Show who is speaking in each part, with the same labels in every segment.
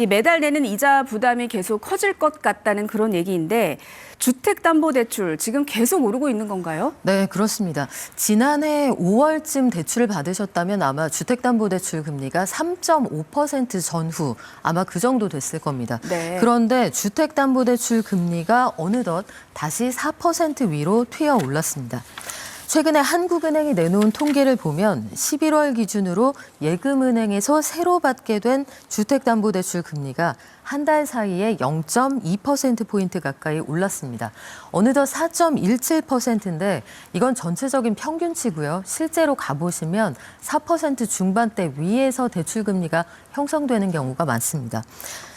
Speaker 1: 이 매달 내는 이자 부담이 계속 커질 것 같다는 그런 얘기인데 주택담보대출 지금 계속 오르고 있는 건가요?
Speaker 2: 네, 그렇습니다. 지난해 5월쯤 대출을 받으셨다면 아마 주택담보대출 금리가 3.5% 전후 아마 그 정도 됐을 겁니다.
Speaker 1: 네.
Speaker 2: 그런데 주택담보대출 금리가 어느덧 다시 4% 위로 튀어 올랐습니다. 최근에 한국은행이 내놓은 통계를 보면 11월 기준으로 예금은행에서 새로 받게 된 주택담보대출 금리가 한 달 사이에 0.2%포인트 가까이 올랐습니다. 어느덧 4.17%인데 이건 전체적인 평균치고요. 실제로 가보시면 4% 중반대 위에서 대출금리가 형성되는 경우가 많습니다.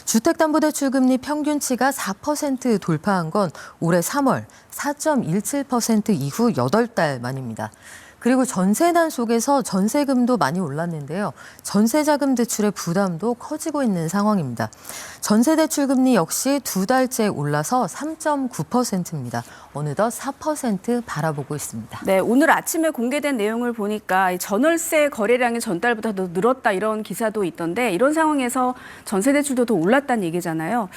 Speaker 2: 주택담보대출금리 평균치가 4% 돌파한 건 올해 3월 4.17% 이후 8달 만입니다. 그리고 전세난 속에서 전세금도 많이 올랐는데요. 전세자금 대출의 부담도 커지고 있는 상황입니다. 전세대출 금리 역시 2달째 올라서 3.9%입니다. 어느덧 4% 바라보고 있습니다.
Speaker 1: 네, 오늘 아침에 공개된 내용을 보니까 이 전월세 거래량이 전달보다 더 늘었다 이런 기사도 있던데 이런 상황에서 전세대출도 더 올랐다는 얘기잖아요.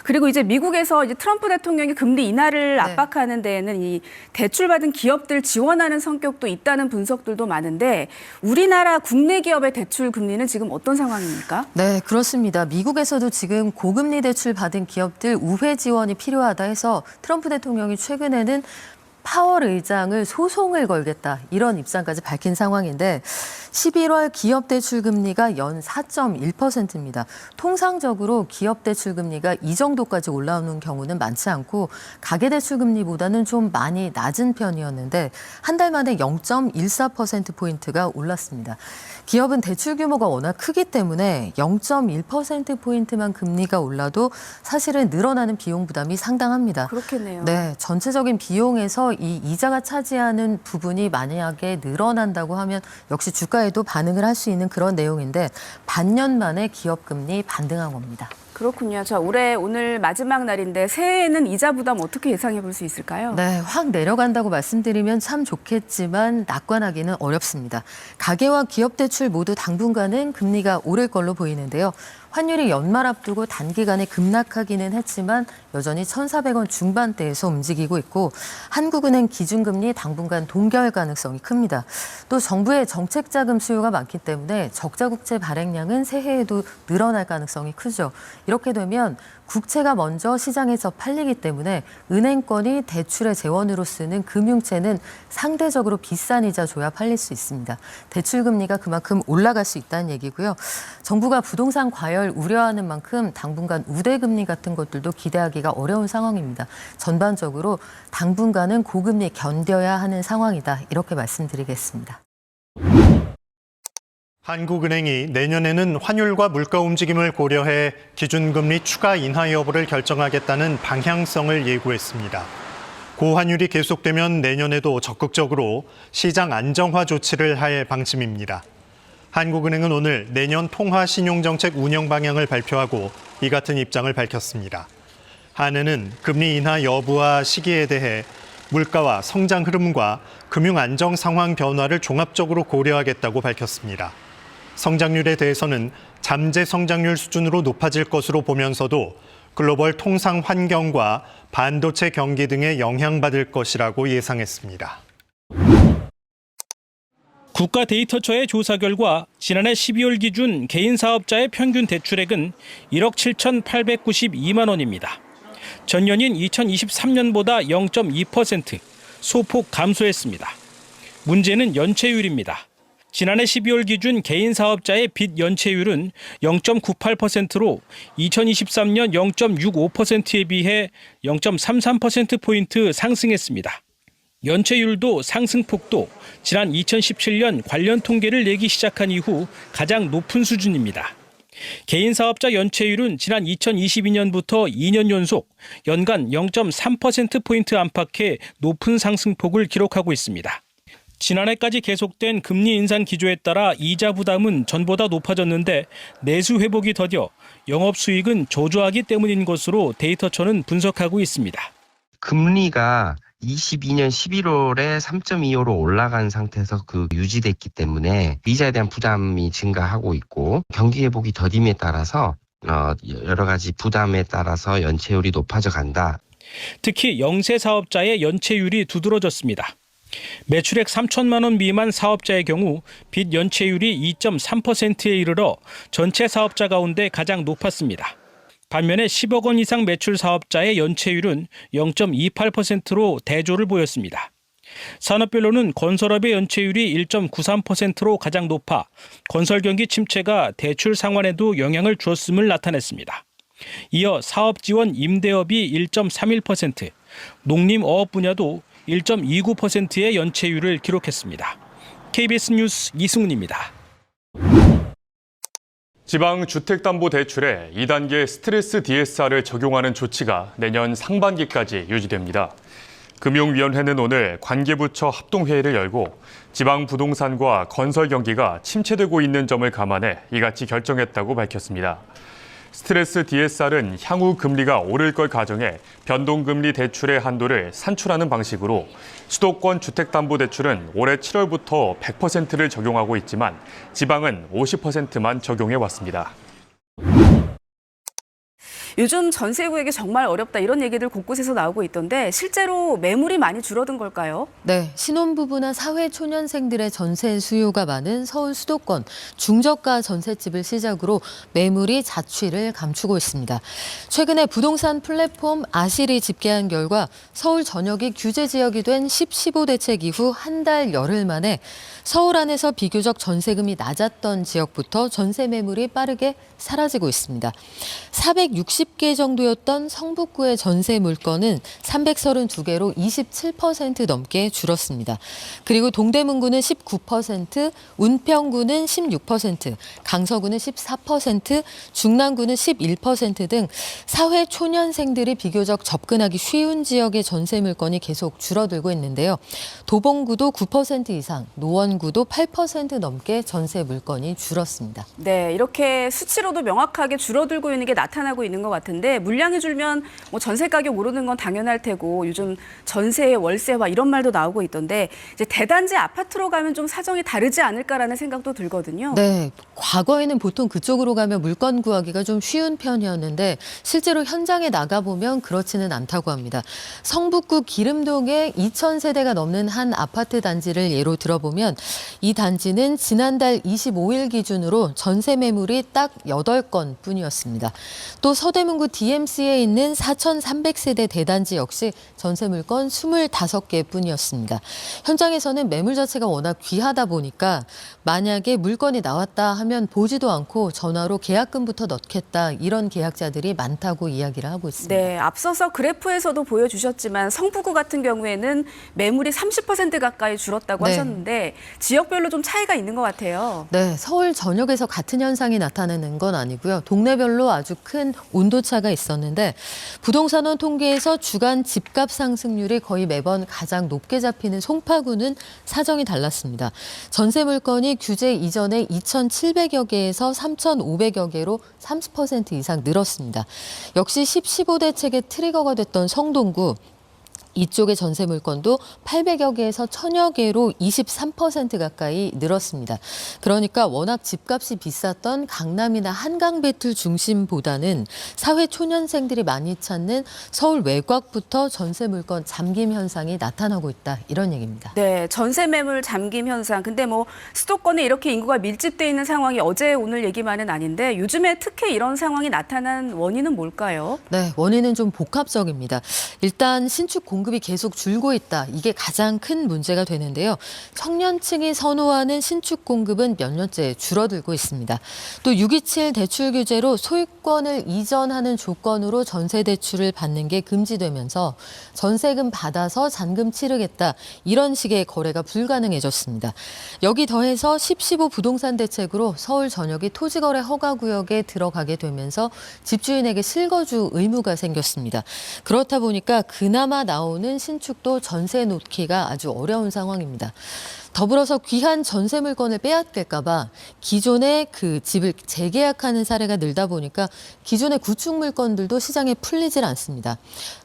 Speaker 1: 그리고 이제 미국에서 이제 트럼프 대통령이 금리 인하를 압박하는 데에는 이 대출받은 기업들 지원하는 성격도 있다는 분석들도 많은데 우리나라 국내 기업의 대출 금리는 지금 어떤 상황입니까?
Speaker 2: 네, 그렇습니다. 미국에서도 지금 고금리 대출 받은 기업들 우회 지원이 필요하다 해서 트럼프 대통령이 최근에는 파월 의장을 소송을 걸겠다 이런 입장까지 밝힌 상황인데 11월 기업 대출 금리가 연 4.1%입니다. 통상적으로 기업 대출 금리가 이 정도까지 올라오는 경우는 많지 않고 가계 대출 금리보다는 좀 많이 낮은 편이었는데 한 달 만에 0.14%포인트가 올랐습니다. 기업은 대출 규모가 워낙 크기 때문에 0.1%포인트만 금리가 올라도 사실은 늘어나는 비용 부담이 상당합니다.
Speaker 1: 그렇겠네요.
Speaker 2: 네, 전체적인 비용에서 이 이자가 차지하는 부분이 만약에 늘어난다고 하면 역시 주가에도 반응을 할 수 있는 그런 내용인데 반년 만에 기업 금리 반등한 겁니다.
Speaker 1: 그렇군요. 자, 올해 오늘 마지막 날인데 새해에는 이자 부담 어떻게 예상해 볼 수 있을까요?
Speaker 2: 네, 확 내려간다고 말씀드리면 참 좋겠지만 낙관하기는 어렵습니다. 가계와 기업 대출 모두 당분간은 금리가 오를 걸로 보이는데요. 환율이 연말 앞두고 단기간에 급락하기는 했지만 여전히 1,400원 중반대에서 움직이고 있고 한국은행 기준금리 당분간 동결 가능성이 큽니다. 또 정부의 정책 자금 수요가 많기 때문에 적자 국채 발행량은 새해에도 늘어날 가능성이 크죠. 이렇게 되면 국채가 먼저 시장에서 팔리기 때문에 은행권이 대출의 재원으로 쓰는 금융채는 상대적으로 비싼 이자 줘야 팔릴 수 있습니다. 대출 금리가 그만큼 올라갈 수 있다는 얘기고요. 정부가 부동산 과열 우려하는 만큼 당분간 우대금리 같은 것들도 기대하기가 어려운 상황입니다. 전반적으로 당분간은 고금리 견뎌야 하는 상황이다. 이렇게 말씀드리겠습니다.
Speaker 3: 한국은행이 내년에는 환율과 물가 움직임을 고려해 기준금리 추가 인하 여부를 결정하겠다는 방향성을 예고했습니다. 고환율이 계속되면 내년에도 적극적으로 시장 안정화 조치를 할 방침입니다. 한국은행은 오늘 내년 통화 신용정책 운영 방향을 발표하고 이 같은 입장을 밝혔습니다. 한은은 금리 인하 여부와 시기에 대해 물가와 성장 흐름과 금융 안정 상황 변화를 종합적으로 고려하겠다고 밝혔습니다. 성장률에 대해서는 잠재 성장률 수준으로 높아질 것으로 보면서도 글로벌 통상 환경과 반도체 경기 등에 영향받을 것이라고 예상했습니다.
Speaker 4: 국가데이터처의 조사 결과 지난해 12월 기준 개인 사업자의 평균 대출액은 1억 7,892만 원입니다. 전년인 2023년보다 0.2% 소폭 감소했습니다. 문제는 연체율입니다. 지난해 12월 기준 개인 사업자의 빚 연체율은 0.98%로 2023년 0.65%에 비해 0.33%포인트 상승했습니다. 연체율도 상승폭도 지난 2017년 관련 통계를 내기 시작한 이후 가장 높은 수준입니다. 개인 사업자 연체율은 지난 2022년부터 2년 연속 연간 0.3%포인트 안팎의 높은 상승폭을 기록하고 있습니다. 지난해까지 계속된 금리 인상 기조에 따라 이자 부담은 전보다 높아졌는데 내수 회복이 더뎌 영업 수익은 저조하기 때문인 것으로 데이터처는 분석하고 있습니다.
Speaker 5: 금리가 22년 11월에 3.25로 올라간 상태에서 유지됐기 때문에 이자에 대한 부담이 증가하고 있고 경기 회복이 더딤에 따라서 여러 가지 부담에 따라서 연체율이 높아져 간다.
Speaker 4: 특히 영세 사업자의 연체율이 두드러졌습니다. 매출액 3천만 원 미만 사업자의 경우 빚 연체율이 2.3%에 이르러 전체 사업자 가운데 가장 높았습니다. 반면에 10억 원 이상 매출 사업자의 연체율은 0.28%로 대조를 보였습니다. 산업별로는 건설업의 연체율이 1.93%로 가장 높아 건설 경기 침체가 대출 상환에도 영향을 주었음을 나타냈습니다. 이어 사업 지원 임대업이 1.31%, 농림어업 분야도 1.29%의 연체율을 기록했습니다. KBS 뉴스 이승훈입니다.
Speaker 6: 지방주택담보대출에 2단계 스트레스 DSR을 적용하는 조치가 내년 상반기까지 유지됩니다. 금융위원회는 오늘 관계부처 합동회의를 열고 지방부동산과 건설 경기가 침체되고 있는 점을 감안해 이같이 결정했다고 밝혔습니다. 스트레스 DSR은 향후 금리가 오를 걸 가정해 변동금리 대출의 한도를 산출하는 방식으로 수도권 주택담보대출은 올해 7월부터 100%를 적용하고 있지만 지방은 50%만 적용해 왔습니다.
Speaker 1: 요즘 전세 구하기 정말 어렵다 이런 얘기들 곳곳에서 나오고 있던데 실제로 매물이 많이 줄어든 걸까요?
Speaker 2: 네, 신혼부부나 사회초년생들의 전세 수요가 많은 서울 수도권 중저가 전셋집을 시작으로 매물이 자취를 감추고 있습니다. 최근에 부동산 플랫폼 아실이 집계한 결과 서울 전역이 규제 지역이 된 10.15 대책 이후 한 달 열흘 만에 서울 안에서 비교적 전세금이 낮았던 지역부터 전세 매물이 빠르게 사라지고 있습니다. 460개 정도였던 성북구의 전세 물건은 332개로 27% 넘게 줄었습니다. 그리고 동대문구는 19%, 운평구는 16%, 강서구는 14%, 중랑구는 11% 등 사회 초년생들이 비교적 접근하기 쉬운 지역의 전세 물건이 계속 줄어들고 있는데요. 도봉구도 9% 이상, 노원구도 8% 넘게 전세 물건이 줄었습니다.
Speaker 1: 네, 이렇게 수치로도 명확하게 줄어들고 있는 게 나타나고 있는 것 같은데 물량이 줄면 뭐 전세 가격 오르는 건 당연할 테고 요즘 전세 월세화 이런 말도 나오고 있던데 이제 대단지 아파트로 가면 좀 사정이 다르지 않을까라는 생각도 들거든요.
Speaker 2: 네, 과거에는 보통 그쪽으로 가면 물건 구하기가 좀 쉬운 편이었는데 실제로 현장에 나가보면 그렇지는 않다고 합니다. 성북구 기름동에 2,000세대가 넘는 한 아파트 단지를 예로 들어보면 이 단지는 지난달 25일 기준으로 전세 매물이 딱 8건 뿐이었습니다. 또 서대문구 DMC에 있는 4,300세대 대단지 역시 전세 물건 25개 뿐이었습니다. 현장에서는 매물 자체가 워낙 귀하다 보니까 만약에 물건이 나왔다 하면 보지도 않고 전화로 계약금부터 넣겠다 이런 계약자들이 많다고 이야기를 하고 있습니다.
Speaker 1: 네, 앞서서 그래프에서도 보여주셨지만 성북구 같은 경우에는 매물이 30% 가까이 줄었다고
Speaker 2: 네.
Speaker 1: 하셨는데 지역별로 좀 차이가 있는 것 같아요.
Speaker 2: 네, 서울 전역에서 같은 현상이 나타나는 건 아니고요. 동네별로 아주 큰 온도차가 있었는데 부동산원 통계에서 주간 집값 상승률이 거의 매번 가장 높게 잡히는 송파구는 사정이 달랐습니다. 전세 물건이 규제 이전에 2,700여 개에서 3,500여 개로 30% 이상 늘었습니다. 역시 10.15 대책의 트리거가 됐던 성동구 이쪽의 전세 물건도 800여 개에서 1,000여 개로 23% 가까이 늘었습니다. 그러니까 워낙 집값이 비쌌던 강남이나 한강 배틀 중심보다는 사회 초년생들이 많이 찾는 서울 외곽부터 전세 물건 잠김 현상이 나타나고 있다. 이런 얘기입니다.
Speaker 1: 네, 전세 매물 잠김 현상. 근데 뭐 수도권에 이렇게 인구가 밀집돼 있는 상황이 어제 오늘 얘기만은 아닌데 요즘에 특히 이런 상황이 나타난 원인은 뭘까요?
Speaker 2: 네, 원인은 좀 복합적입니다. 일단 신축 공급이 계속 줄고 있다. 이게 가장 큰 문제가 되는데요. 청년층이 선호하는 신축 공급은 몇 년째 줄어들고 있습니다. 또 627 대출 규제로 소유권을 이전하는 조건으로 전세 대출을 받는 게 금지되면서 전세금 받아서 잔금 치르겠다. 이런 식의 거래가 불가능해졌습니다. 여기 더해서 10.15 부동산 대책으로 서울 전역이 토지거래 허가구역에 들어가게 되면서 집주인에게 실거주 의무가 생겼습니다. 그렇다 보니까 그나마 나오는 신축도 전세 놓기가 아주 어려운 상황입니다. 더불어서 귀한 전세 물건을 빼앗길까 봐 기존의 그 집을 재계약하는 사례가 늘다 보니까 기존의 구축 물건들도 시장에 풀리질 않습니다.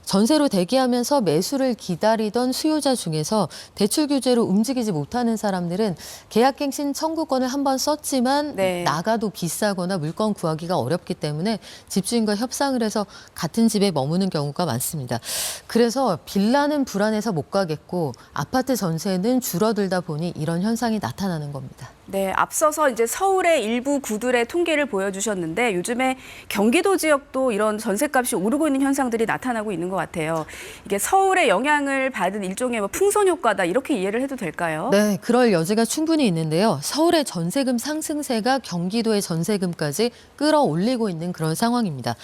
Speaker 2: 전세로 대기하면서 매수를 기다리던 수요자 중에서 대출 규제로 움직이지 못하는 사람들은 계약갱신 청구권을 한번 썼지만
Speaker 1: 네.
Speaker 2: 나가도 비싸거나 물건 구하기가 어렵기 때문에 집주인과 협상을 해서 같은 집에 머무는 경우가 많습니다. 그래서 빌라는 불안해서 못 가겠고 아파트 전세는 줄어들다 보니 이런 현상이 나타나는 겁니다.
Speaker 1: 네, 앞서서 이제 서울의 일부 구들의 통계를 보여주셨는데 요즘에 경기도 지역도 이런 전셋값이 오르고 있는 현상들이 나타나고 있는 것 같아요. 이게 서울의 영향을 받은 일종의 뭐 풍선 효과다 이렇게 이해를 해도 될까요?
Speaker 2: 네, 그럴 여지가 충분히 있는데요. 서울의 전세금 상승세가 경기도의 전세금까지 끌어올리고 있는 그런 상황입니다.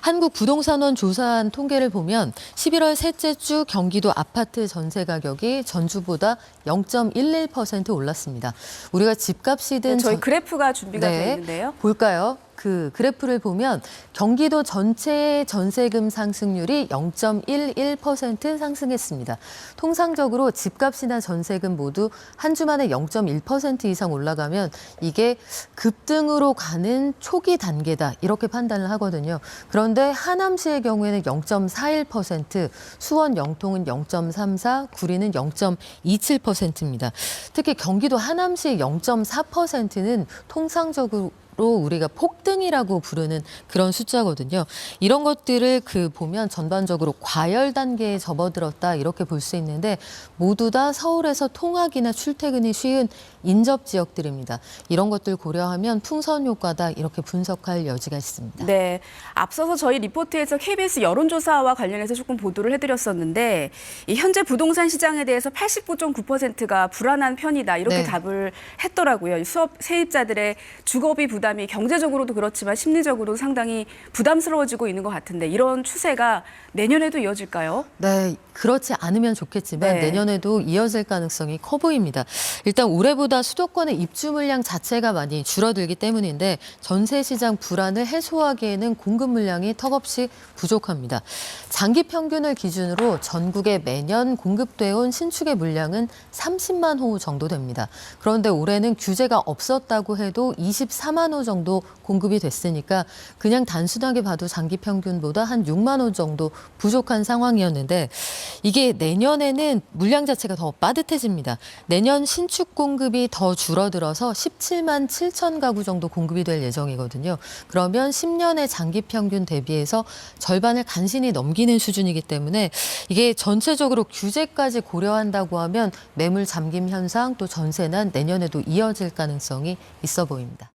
Speaker 2: 한국부동산원 조사한 통계를 보면 11월 셋째 주 경기도 아파트 전세 가격이 전주보다 0.11% 올랐습니다. 우리가 집값이든
Speaker 1: 네, 저희 그래프가 준비가 되어 있는데요.
Speaker 2: 볼까요? 그 그래프를 보면 경기도 전체 전세금 상승률이 0.11% 상승했습니다. 통상적으로 집값이나 전세금 모두 한 주 만에 0.1% 이상 올라가면 이게 급등으로 가는 초기 단계다 이렇게 판단을 하거든요. 그런데 하남시의 경우에는 0.41%, 수원 영통은 0.34, 구리는 0.27%입니다. 특히 경기도 하남시의 0.4%는 통상적으로 우리가 폭등이라고 부르는 그런 숫자거든요. 이런 것들을 보면 전반적으로 과열 단계에 접어들었다 이렇게 볼 수 있는데 모두 다 서울에서 통학이나 출퇴근이 쉬운 인접 지역들입니다. 이런 것들 고려하면 풍선 효과다 이렇게 분석할 여지가 있습니다.
Speaker 1: 네, 앞서서 저희 리포트에서 KBS 여론조사와 관련해서 조금 보도를 해드렸었는데 이 현재 부동산 시장에 대해서 89.9%가 불안한 편이다 이렇게
Speaker 2: 네.
Speaker 1: 답을 했더라고요. 수업 세입자들의 주거비 부담이 경제적으로도 그렇지만 심리적으로도 상당히 부담스러워지고 있는 것 같은데 이런 추세가 내년에도 이어질까요?
Speaker 2: 네, 그렇지 않으면 좋겠지만
Speaker 1: 네.
Speaker 2: 내년에도 이어질 가능성이 커 보입니다. 일단 올해보다 수도권의 입주 물량 자체가 많이 줄어들기 때문인데 전세 시장 불안을 해소하기에는 공급 물량이 턱없이 부족합니다. 장기 평균을 기준으로 전국에 매년 공급돼 온 신축의 물량은 30만 호 정도 됩니다. 그런데 올해는 규제가 없었다고 해도 24만 호 정도 공급이 됐으니까 그냥 단순하게 봐도 장기 평균보다 한 6만 호 정도 부족한 상황이었는데 이게 내년에는 물량 자체가 더 빠듯해집니다. 내년 신축 공급이 더 줄어들어서 17만 7천 가구 정도 공급이 될 예정이거든요. 그러면 10년의 장기 평균 대비해서 절반을 간신히 넘기는 수준이기 때문에 이게 전체적으로 규제까지 고려한다고 하면 매물 잠김 현상 또 전세난 내년에도 이어질 가능성이 있어 보입니다.